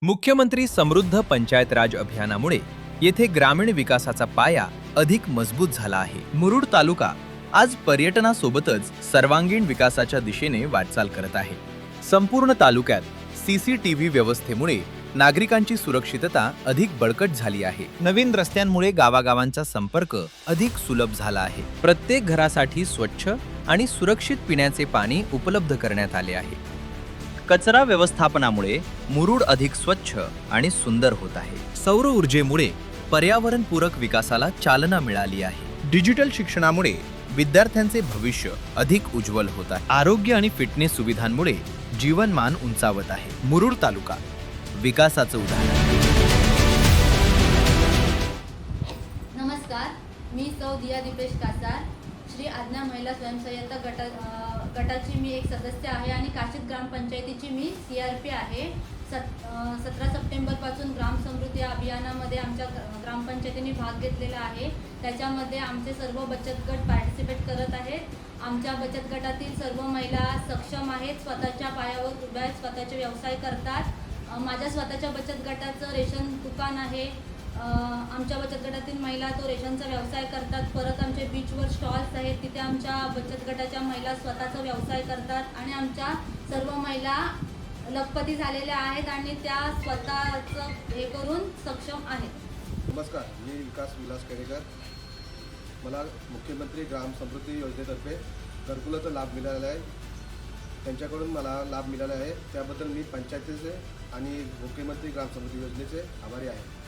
मुख्यमंत्री समृद्ध पंचायत राज अभियानामुळे येथे ग्रामीण विकासाचा पाया अधिक मजबूत झाला आहे। मुरुड तालुका आज पर्यटनासोबतच सर्वांगीण विकासाच्या दिशेने वाटचाल करत आहे। संपूर्ण तालुक्यात सीसीटीव्ही व्यवस्थेमुळे नागरिकांची सुरक्षितता अधिक बळकट झाली आहे। नवीन रस्त्यांमुळे गावागावांचा संपर्क अधिक सुलभ झाला आहे। प्रत्येक घरासाठी स्वच्छ आणि सुरक्षित पिण्याचे पाणी उपलब्ध करण्यात आले आहे। कचरा व्यवस्थापनामुळे मुरुड अधिक स्वच्छ आणि सुंदर होत आहे। सौर ऊर्जेमुळे पर्यावरणपूरक विकासाला चालना मिळाली आहे। डिजिटल शिक्षणामुळे विद्यार्थ्यांचे भविष्य अधिक उज्ज्वल होत आहे। आरोग्य आणि फिटनेस सुविधांमुळे जीवनमान उंचावत आहे। मुरुड तालुका विकासाचं उदाहरण। नमस्कार, मी सौ दिया दीपेश कासार, श्री आज्ञा महिला स्वयंसहाय्यता गटाची मी एक सदस्य आहे आणि काशीद ग्रामपंचायतीची मी CRP आहे। 17 सप्टेंबरपासून ग्राम समृद्धी अभियानामध्ये आमच्या ग्रामपंचायतीने भाग घेतलेला आहे। त्याच्यामध्ये आमचे सर्व बचत गट पार्टिसिपेट करत आहेत। आमच्या बचत गटातील सर्व महिला सक्षम आहेत, स्वतःच्या पायावर उभ्या आहेत, स्वतःचे व्यवसाय करतात। माझ्या स्वतःच्या बचत गटाचं रेशन दुकान आहे। आमच्या बचत गटातील महिला तो रेशनचा व्यवसाय करतात। परत आमचे बीचवर स्टॉल्स आहेत, तिथे आमच्या बचत गटाच्या महिला स्वतःचा व्यवसाय करतात आणि आमच्या सर्व महिला लखपती झालेल्या आहेत आणि त्या स्वतःचं हे करून सक्षम आहेत। नमस्कार, मी विकास विलास केडेकर। मला मुख्यमंत्री ग्राम समृद्धी योजनेतर्फे घरकुलाचा लाभ मिळालेला आहे। त्यांच्याकडून मला लाभ मिळाला आहे, त्याबद्दल मी पंचायतीचे आणि मुख्यमंत्री ग्राम समृद्धी योजनेचे आभारी आहे।